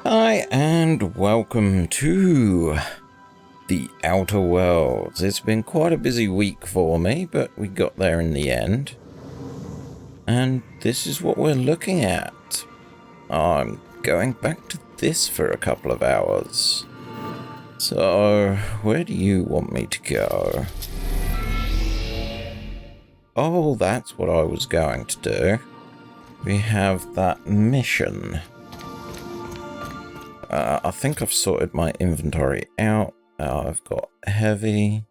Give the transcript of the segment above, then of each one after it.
Hi and welcome to the Outer Worlds. It's been quite a busy week for me, but we got there in the end. And this is what we're looking at. I'm going back to this for a couple of hours. So, where do you want me to go? Oh, that's what I was going to do. We have that mission. I think I've sorted my inventory out. I've got heavy,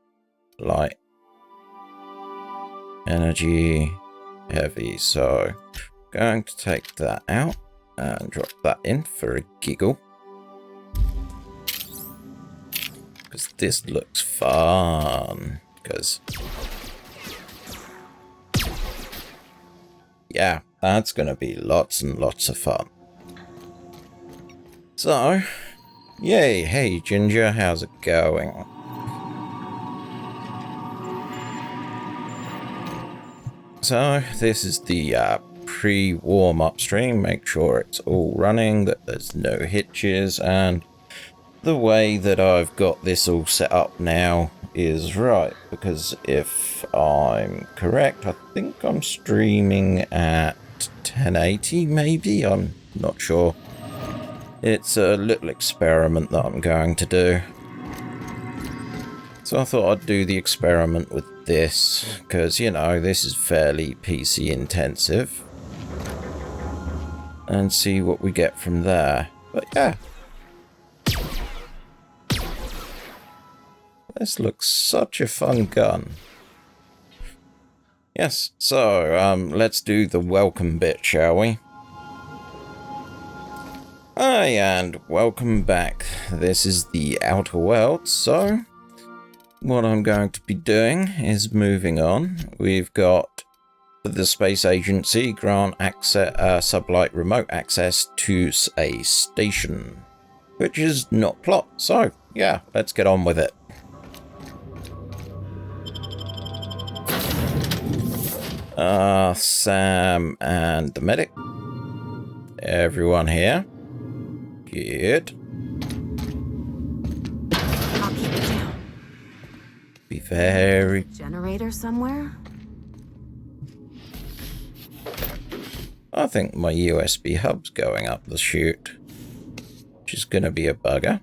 light, energy, heavy. So, going to take that out and drop that in for a giggle. Because this looks fun. Because, yeah, that's going to be lots and lots of fun. So, yay, hey Ginger, how's it going? So, this is the pre-warm-up stream. Make sure it's all running, that there's no hitches, and the way that I've got this all set up now is right, because if I'm correct, I think I'm streaming at 1080 maybe, I'm not sure. It's a little experiment that I'm going to do. So I thought I'd do the experiment with this, because, you know, this is fairly PC intensive. And see what we get from there. But yeah. This looks such a fun gun. Yes, so let's do the welcome bit, shall we? Hi, and welcome back. This is the Outer Worlds, so what I'm going to be doing is moving on. We've got the Space Agency grant access, sublight remote access to a station, which is not plot, so yeah, let's get on with it. Sam and the medic. Everyone here. Good. I'll keep it down. Be very... Generator somewhere? I think my USB hub's going up the chute, which is going to be a bugger.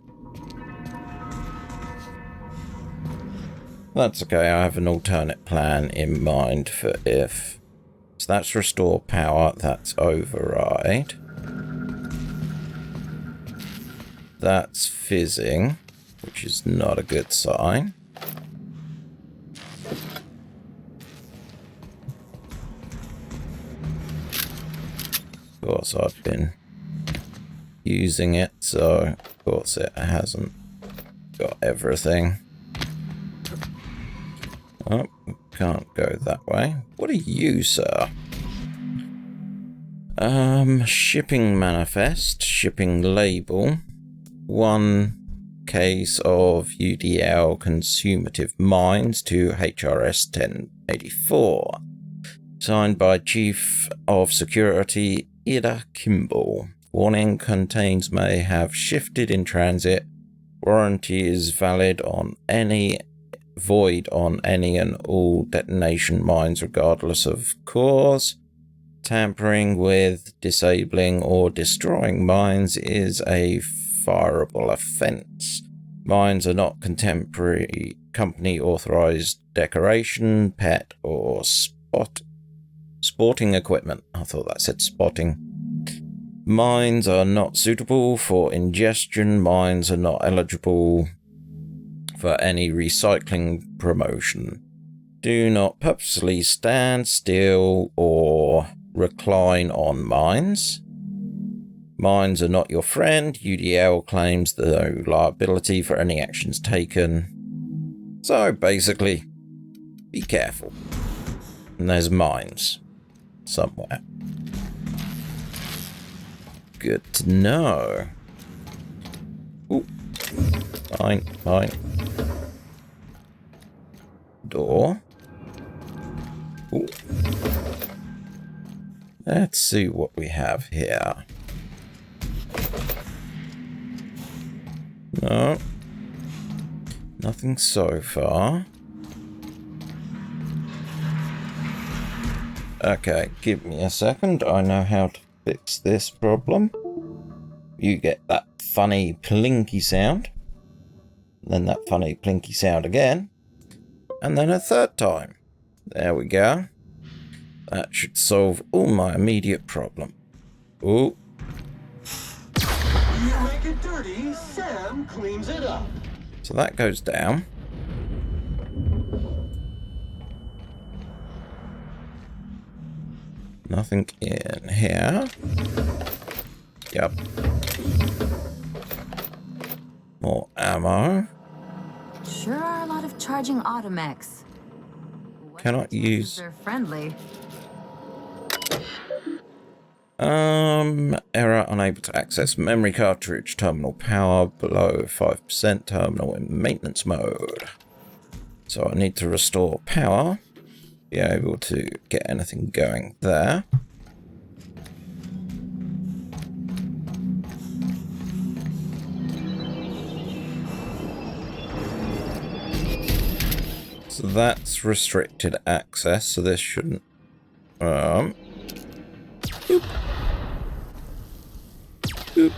That's okay, I have an alternate plan in mind for if. So that's restore power, that's override. That's fizzing, which is not a good sign. Of course, I've been using it, so of course it hasn't got everything. Oh, can't go that way. What are you, sir? Shipping manifest, shipping label. 1 case of UDL consumative mines to HRS-1084. Signed by Chief of Security Ida Kimball. Warning: contains may have shifted in transit. Warranty is valid on any, void on any and all detonation mines regardless of cause. Tampering with, disabling or destroying mines is a fireable offence. Mines are not contemporary company authorised decoration, pet or sporting equipment. I thought that said spotting. Mines are not suitable for ingestion. Mines are not eligible for any recycling promotion. Do not purposely stand still or recline on mines. Mines are not your friend. UDL claims no liability for any actions taken. So basically, be careful. And there's mines somewhere. Good to know. Ooh. Fine, fine. Door. Ooh. Let's see what we have here. No. Nothing so far. Okay, give me a second. I know how to fix this problem. You get that funny plinky sound. Then that funny plinky sound again. And then a third time. There we go. That should solve all my immediate problem. Ooh. You make it dirty, Sam cleans it up. So that goes down. Nothing in here. Yep. More ammo. Sure are a lot of charging automechs. Cannot use. They're friendly. Error, unable to access memory cartridge, terminal power below 5%, terminal in maintenance mode. So I need to restore power, be able to get anything going there. So that's restricted access, so this shouldn't, boop. Boop.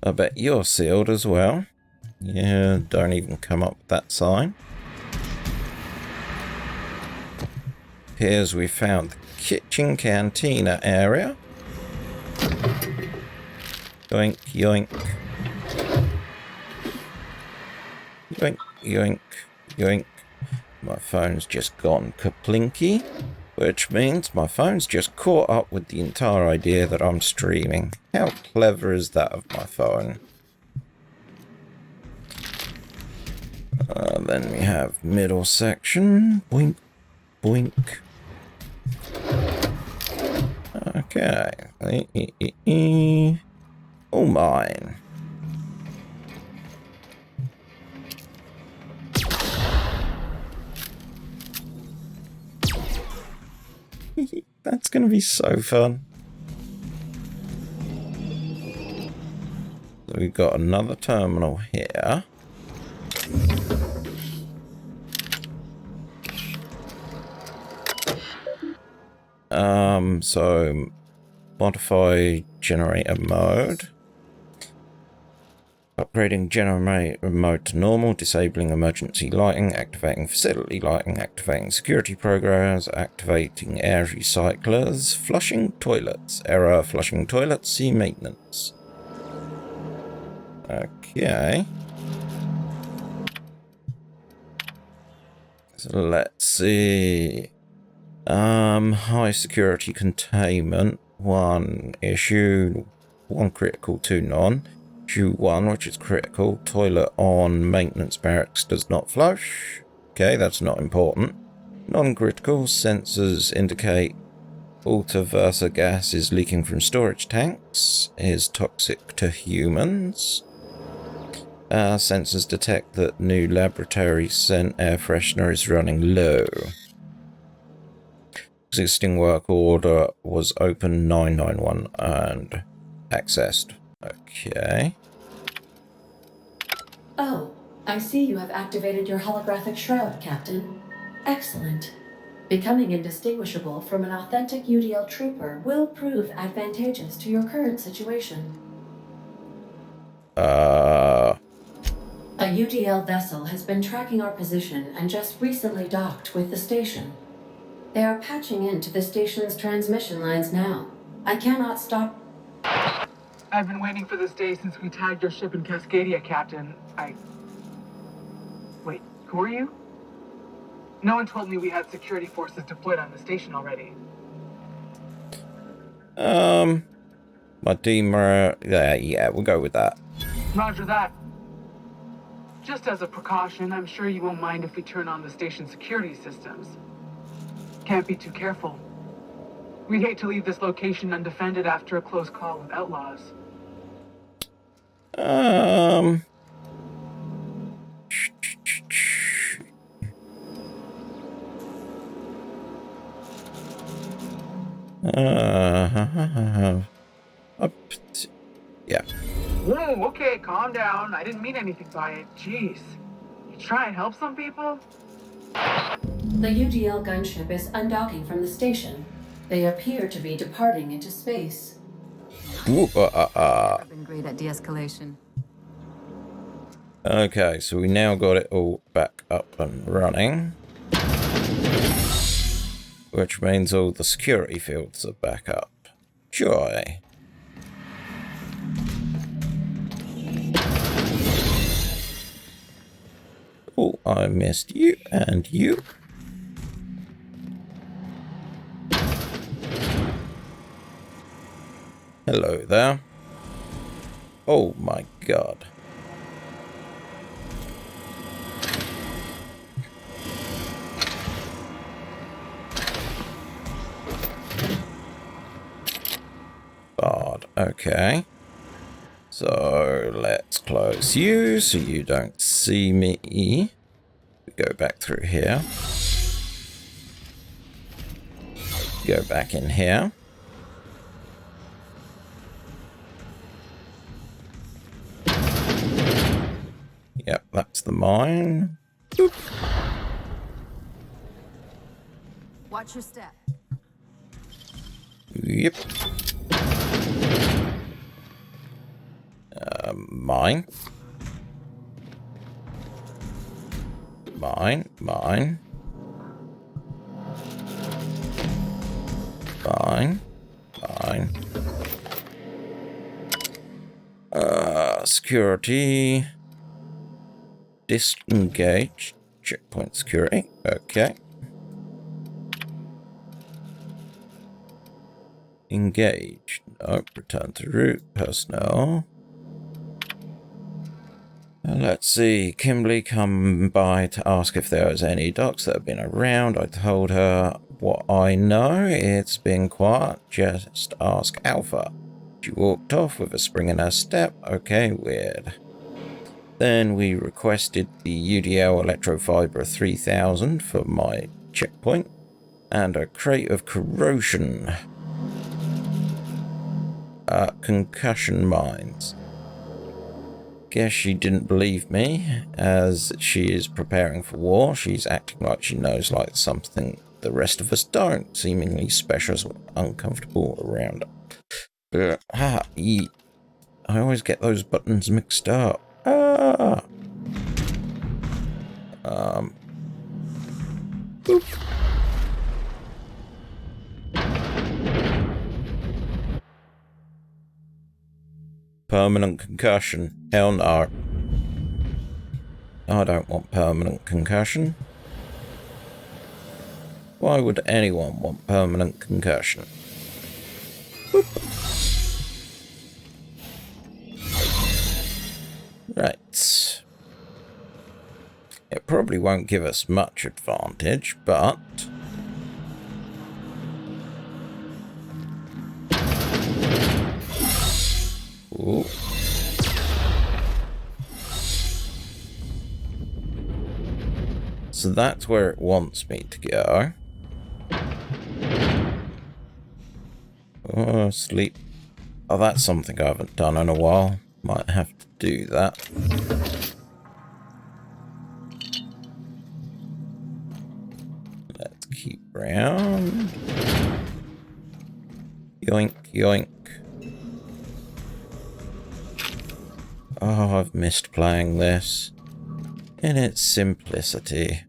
I bet you're sealed as well. Yeah, don't even come up with that sign. Appears we found the kitchen cantina area. Yoink, yoink. Yoink, yoink, yoink. My phone's just gone kaplinky. Which means my phone's just caught up with the entire idea that I'm streaming. How clever is that of my phone? Then we have middle section. Boink, boink. Okay. All mine. That's gonna be so fun. So we've got another terminal here. So modify generator mode. Upgrading generator mode to normal, disabling emergency lighting, activating facility lighting, activating security programs, activating air recyclers, flushing toilets. Error, flushing toilets, see maintenance. Okay. So let's see. High security containment, 1 issue, 1 critical, 2 non. Issue 1, which is critical. Toilet on, maintenance barracks does not flush. Okay, that's not important. Non-critical, sensors indicate ultraversa gas is leaking from storage tanks. Is toxic to humans. Sensors detect that new laboratory scent air freshener is running low. Existing work order was open 991 and accessed. Okay. Oh, I see you have activated your holographic shroud, Captain. Excellent. Becoming indistinguishable from an authentic UDL trooper will prove advantageous to your current situation. A UDL vessel has been tracking our position and just recently docked with the station. They are patching into the station's transmission lines now. I cannot stop. I've been waiting for this day since we tagged your ship in Cascadia, Captain. Wait, who are you? No one told me we had security forces deployed on the station already. My teamer, yeah, we'll go with that. Roger that. Just as a precaution, I'm sure you won't mind if we turn on the station security systems. Can't be too careful. We'd hate to leave this location undefended after a close call with outlaws. Yeah. Whoa, okay, calm down. I didn't mean anything by it. Jeez. You try and help some people? The UDL gunship is undocking from the station. They appear to be departing into space. I've been great at de-escalation. Okay, so we now got it all back up and running. Which means all the security fields are back up. Joy. Oh, I missed you and you. Hello there. Oh my god. God, okay. So let's close you so you don't see me. We go back through here. Go back in here. Yep, that's the mine. Boop. Watch your step. Yep. Mine. Mine. Mine. Mine. Mine. Security. Disengage. Checkpoint security. Okay. Engage. No. Return to route. Personnel. Let's see. Kimberly come by to ask if there was any docs that have been around. I told her what I know. It's been quiet. Just ask Alpha. She walked off with a spring in her step. Okay, weird. Then we requested the UDL Electrofiber 3000 for my checkpoint and a crate of corrosion. Concussion mines. Guess she didn't believe me, as she is preparing for war. She's acting like she knows like something the rest of us don't, seemingly special, uncomfortable around her. I always get those buttons mixed up. Boop. Permanent concussion. Hell no. I don't want permanent concussion. Why would anyone want permanent concussion? Boop. Right. It probably won't give us much advantage, but... Ooh. So that's where it wants me to go. Oh, sleep. Oh, that's something I haven't done in a while. Might have to do that. Let's keep round. Yoink, yoink. Oh, I've missed playing this in its simplicity.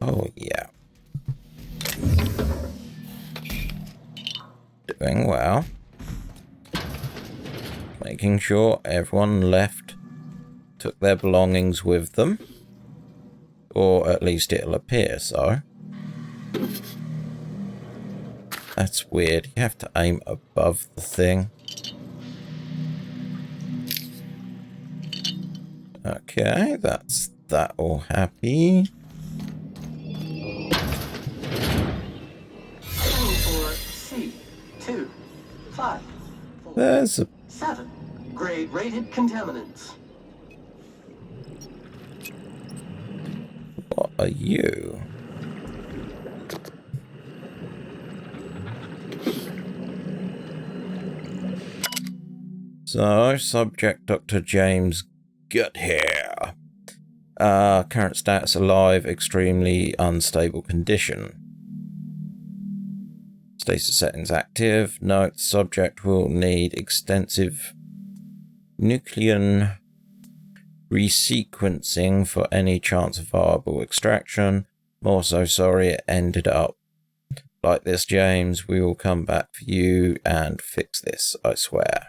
Oh, yeah. Doing well. Making sure everyone left took their belongings with them. Or at least it'll appear so. That's weird. You have to aim above the thing. Okay, that's that all happy. For C2 5 4 There's a 7 grade rated contaminants. What are you? So, subject Dr. James Guthair. Current status alive, extremely unstable condition. Status settings active. Note the subject will need extensive nucleon resequencing for any chance of viable extraction. More so sorry it ended up like this, James. We will come back for you and fix this, I swear.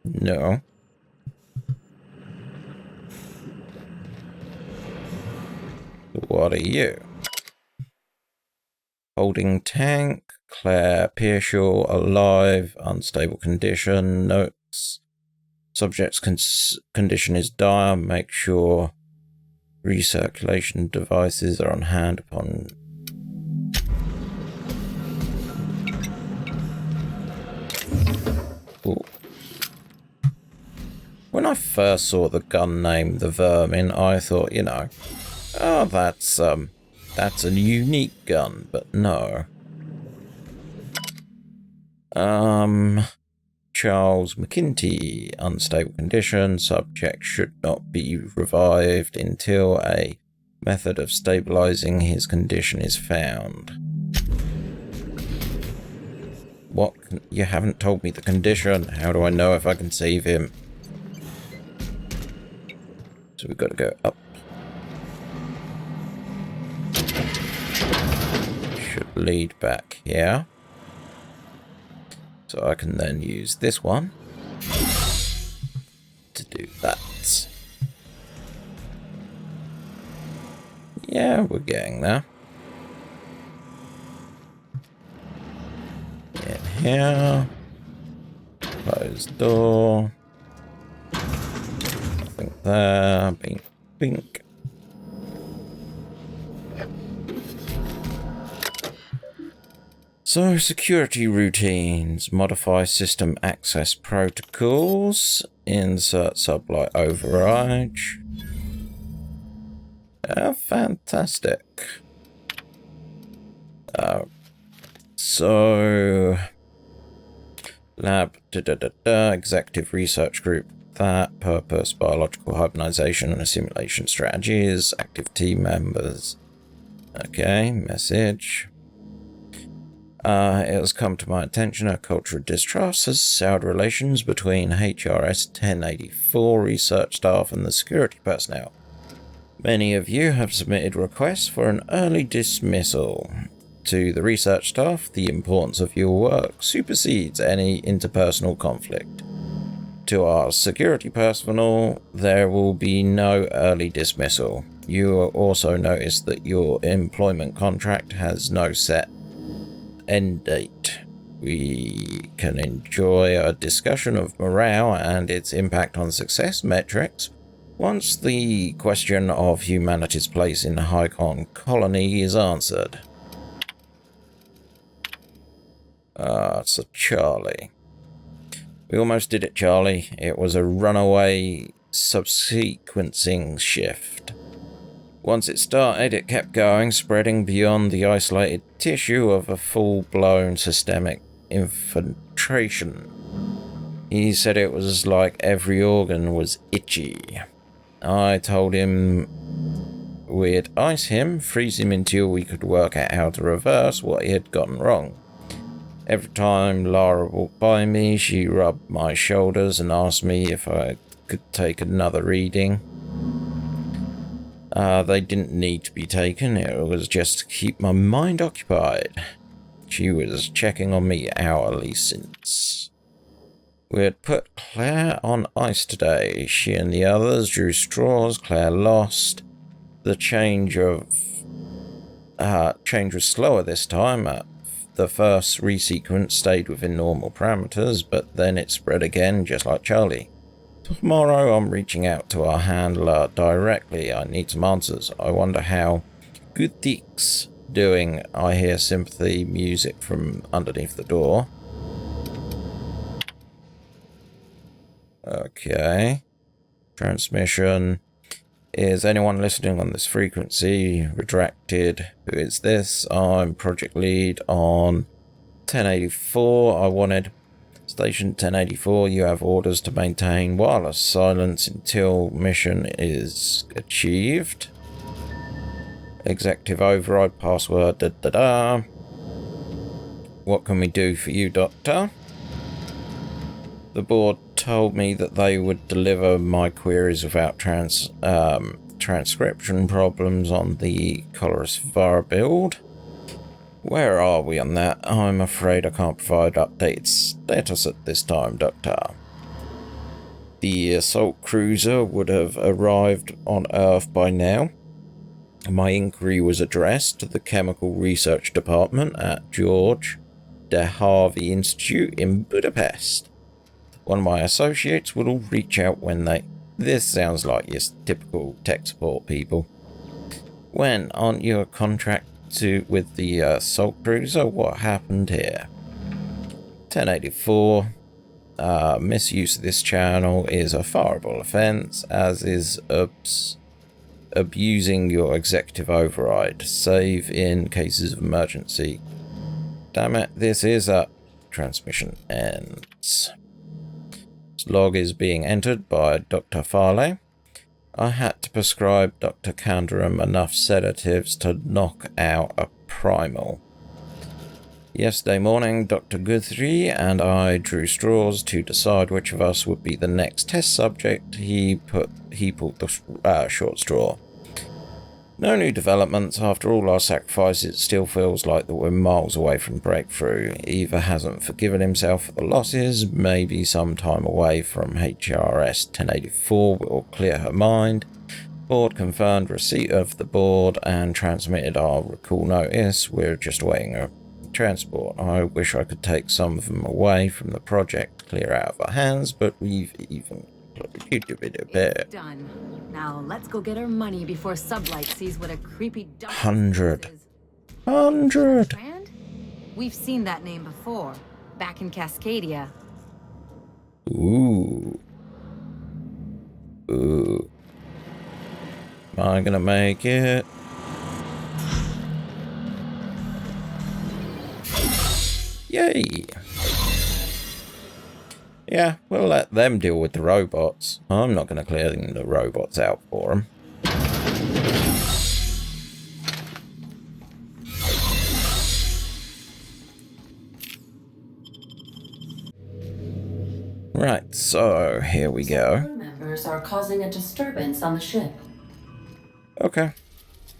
No. What are you? Holding tank, Claire Pearshaw, alive, unstable condition, notes. Subject's condition is dire, make sure recirculation devices are on hand upon... Ooh. When I first saw the gun named the Vermin, I thought, you know, oh, that's a unique gun, but no. Charles McKinty, unstable condition, subject should not be revived until a method of stabilizing his condition is found. What? You haven't told me the condition. How do I know if I can save him? So we've got to go up. Should lead back here. So I can then use this one to do that. Yeah, we're getting there. In here. Close door. Nothing there. Bink, bink. So, security routines, modify system access protocols, insert sublight override. Fantastic. So, lab, executive research group, that, purpose, biological hybridization and assimilation strategies, active team members. Okay, message. It has come to my attention a culture of distrust has soured relations between HRS-1084 research staff and the security personnel. Many of you have submitted requests for an early dismissal. To the research staff, the importance of your work supersedes any interpersonal conflict. To our security personnel, there will be no early dismissal. You will also notice that your employment contract has no set end date. We can enjoy a discussion of morale and its impact on success metrics once the question of humanity's place in the Hycon colony is answered. So Charlie. We almost did it, Charlie. It was a runaway subsequencing shift. Once it started, it kept going, spreading beyond the isolated tissue of a full-blown systemic infiltration. He said it was like every organ was itchy. I told him we'd ice him, freeze him until we could work out how to reverse what he had gotten wrong. Every time Lara walked by me, she rubbed my shoulders and asked me if I could take another reading. They didn't need to be taken, it was just to keep my mind occupied. She was checking on me hourly since. We had put Claire on ice today. She and the others drew straws. Claire lost. The change was slower this time. The first resequence stayed within normal parameters, but then it spread again, just like Charlie. Tomorrow I'm reaching out to our handler directly. I need some answers. I wonder how Gooddick's doing. I hear sympathy music from underneath the door. Okay. Transmission. Is anyone listening on this frequency? Retracted. Who is this? I'm project lead on 1084, I wanted. Station 1084, you have orders to maintain wireless silence until mission is achieved. Executive override password, da-da-da. What can we do for you, Doctor? The board told me that they would deliver my queries without transcription problems on the Colorus VAR build. Where are we on that? I'm afraid I can't provide updated status at this time, Doctor. The assault cruiser would have arrived on Earth by now. My inquiry was addressed to the Chemical Research Department at George de Harvey Institute in Budapest. One of my associates will reach out when they... This sounds like your typical tech support people. When aren't you a contract with the assault cruiser? What happened here? 1084. Misuse of this channel is a fireable offence, as is abusing your executive override, save in cases of emergency. Damn it, this is a... Transmission ends. This log is being entered by Dr. Farley. I had to prescribe Dr. Canderum enough sedatives to knock out a primal. Yesterday morning, Dr. Guthrie and I drew straws to decide which of us would be the next test subject. He pulled the short straw. No new developments. After all our sacrifices, it still feels like that we're miles away from breakthrough. Eva hasn't forgiven himself for the losses. Maybe some time away from HRS-1084 will clear her mind. Board confirmed receipt of the board and transmitted our recall notice. We're just awaiting a transport. I wish I could take some of them away from the project, clear out of our hands, but we've even... It's done. Now let's go get our money before Sublight sees what a creepy dump 100. is. 100. Strand? We've seen that name before, back in Cascadia. Ooh. Ooh. Am I gonna make it? Yay! Yeah, we'll let them deal with the robots. I'm not going to clear the robots out for them. Right, so here we go. Crew members are causing a disturbance on the ship. Okay,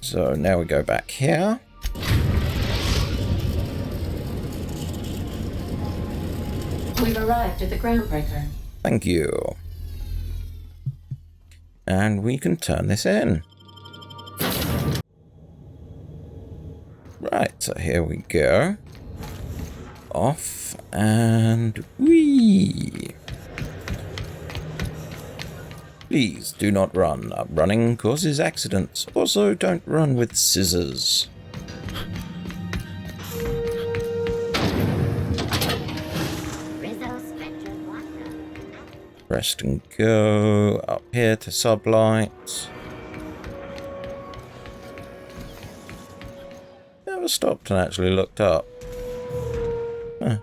so now we go back here. We've arrived at the groundbreaker. Thank you. And we can turn this in. Right, so here we go. Off and whee! Please do not run. Running causes accidents. Also, don't run with scissors. Rest and go. Up here to Sublight. Never stopped and actually looked up. Huh.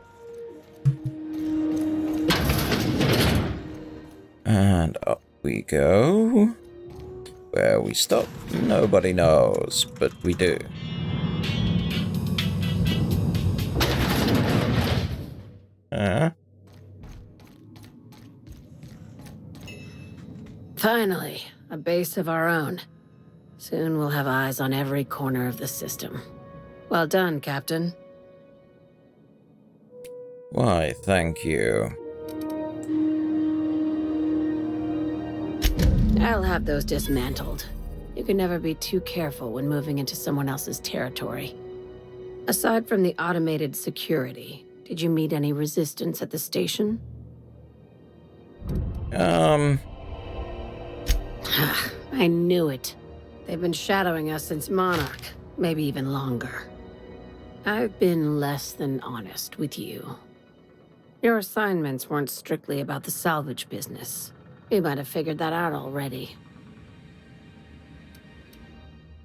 And up we go. Where we stop, nobody knows, but we do. Finally, a base of our own. Soon we'll have eyes on every corner of the system. Well done, Captain. Why, thank you. I'll have those dismantled. You can never be too careful when moving into someone else's territory. Aside from the automated security, did you meet any resistance at the station? I knew it. They've been shadowing us since Monarch, maybe even longer. I've been less than honest with you. Your assignments weren't strictly about the salvage business. You might have figured that out already.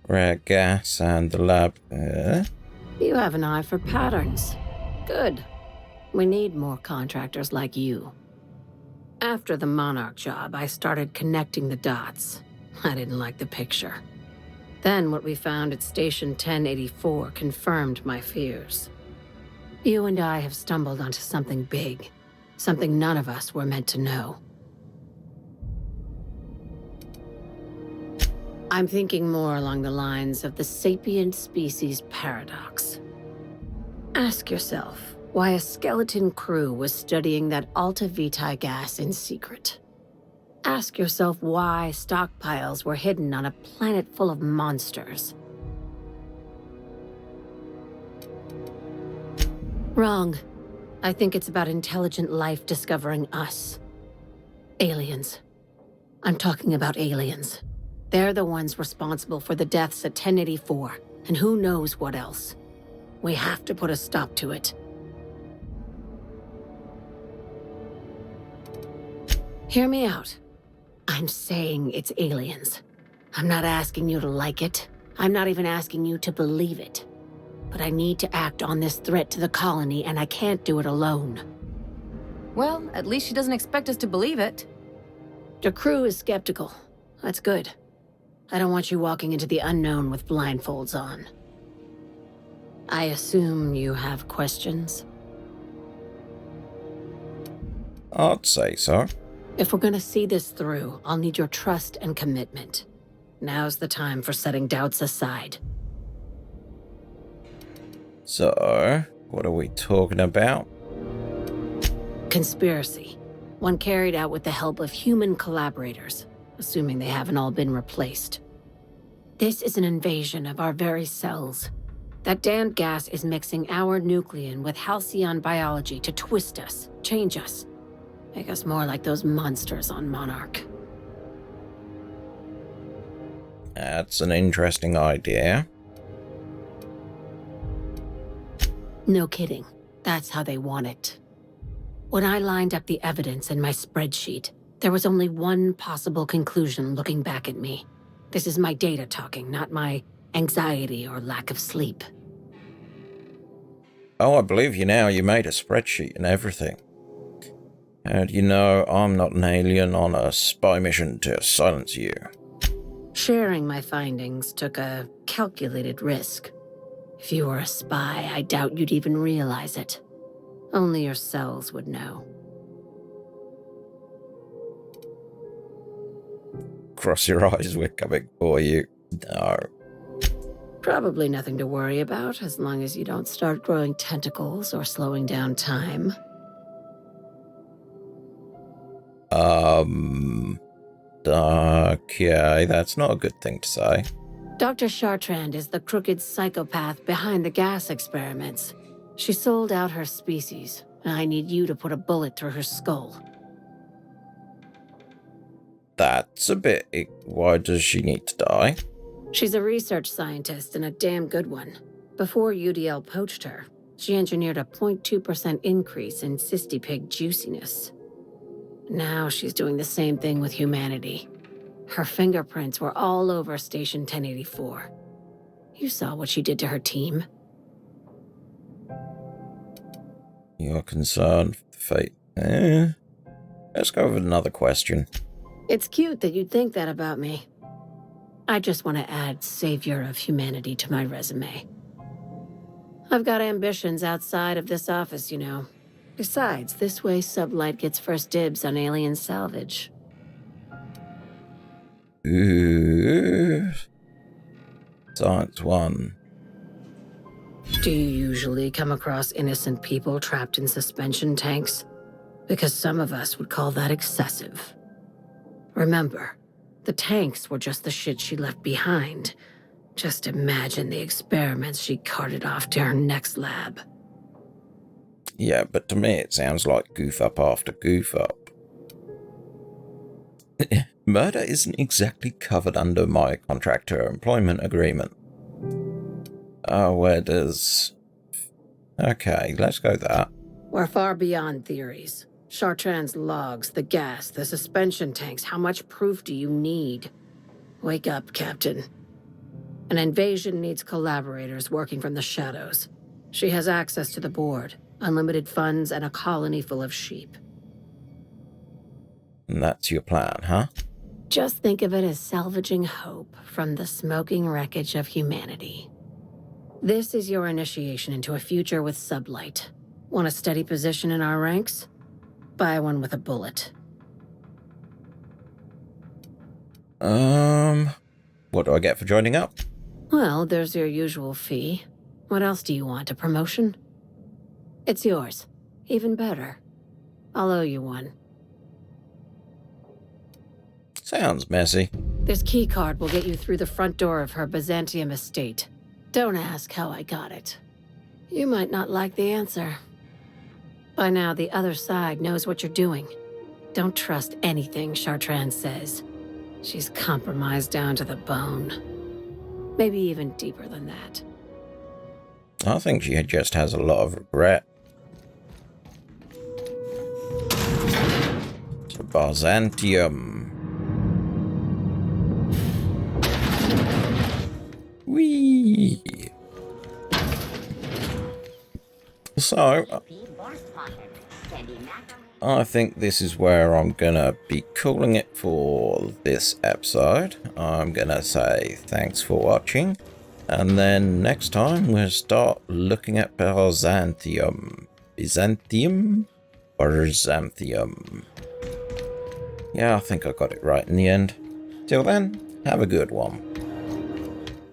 Rare gas and the lab. You have an eye for patterns. Good. We need more contractors like you. After the Monarch job, I started connecting the dots. I didn't like the picture. Then what we found at Station 1084 confirmed my fears. You and I have stumbled onto something big. Something none of us were meant to know. I'm thinking more along the lines of the sapient species paradox. Ask yourself why a skeleton crew was studying that Alta Vitae gas in secret. Ask yourself why stockpiles were hidden on a planet full of monsters. Wrong. I think it's about intelligent life discovering us. Aliens. I'm talking about aliens. They're the ones responsible for the deaths at 1084, and who knows what else. We have to put a stop to it. Hear me out. I'm saying it's aliens. I'm not asking you to like it. I'm not even asking you to believe it. But I need to act on this threat to the colony, and I can't do it alone. Well, at least she doesn't expect us to believe it. Your crew is skeptical. That's good. I don't want you walking into the unknown with blindfolds on. I assume you have questions? I'd say so. If we're gonna see this through, I'll need your trust and commitment. Now's the time for setting doubts aside. So, what are we talking about? Conspiracy. One carried out with the help of human collaborators, assuming they haven't all been replaced. This is an invasion of our very cells. That damned gas is mixing our nucleon with halcyon biology to twist us, change us, make us more like those monsters on Monarch. That's an interesting idea. No kidding. That's how they want it. When I lined up the evidence in my spreadsheet, there was only one possible conclusion looking back at me. This is my data talking, not my anxiety or lack of sleep. Oh, I believe you now. You made a spreadsheet and everything. How do you know I'm not an alien on a spy mission to silence you? Sharing my findings took a calculated risk. If you were a spy, I doubt you'd even realize it. Only your cells would know. Cross your eyes, we're coming for you. No. Probably nothing to worry about, as long as you don't start growing tentacles or slowing down time. Okay, that's not a good thing to say. Dr. Chartrand is the crooked psychopath behind the gas experiments. She sold out her species, and I need you to put a bullet through her skull. That's a bit... Why does she need to die? She's a research scientist and a damn good one. Before UDL poached her, she engineered a 0.2% increase in cystipig juiciness. Now she's doing the same thing with humanity. Her fingerprints were all over Station 1084. You saw what she did to her team. You're concerned for the fate. Let's go with another question. It's cute that you'd think that about me. I just want to add savior of humanity to my resume. I've got ambitions outside of this office, you know. Besides, this way Sublight gets first dibs on alien salvage. Ooh. Science 1. Do you usually come across innocent people trapped in suspension tanks? Because some of us would call that excessive. Remember, the tanks were just the shit she left behind. Just imagine the experiments she carted off to her next lab. Yeah, but to me it sounds like goof up after goof up. Murder isn't exactly covered under my contractor employment agreement. Oh, where does... Okay, let's go that. We're far beyond theories. Chartrand's logs, the gas, the suspension tanks, how much proof do you need? Wake up, Captain. An invasion needs collaborators working from the shadows. She has access to the board. unlimited funds, and a colony full of sheep. And that's your plan, huh? Just think of it as salvaging hope from the smoking wreckage of humanity. This is your initiation into a future with sublight. Want a steady position in our ranks? Buy one with a bullet. What do I get for joining up? Well, there's your usual fee. What else do you want? A promotion? It's yours. Even better. I'll owe you one. Sounds messy. This keycard will get you through the front door of her Byzantium estate. Don't ask how I got it. You might not like the answer. By now, the other side knows what you're doing. Don't trust anything Chartrand says. She's compromised down to the bone. Maybe even deeper than that. I think she just has a lot of regret. So Byzantium. Whee! So, I think this is where I'm gonna be calling it for this episode. I'm gonna say thanks for watching, and then next time we'll start looking at Byzantium. Byzantium? Byzantium. Yeah, I think I got it right in the end. Till then, have a good one.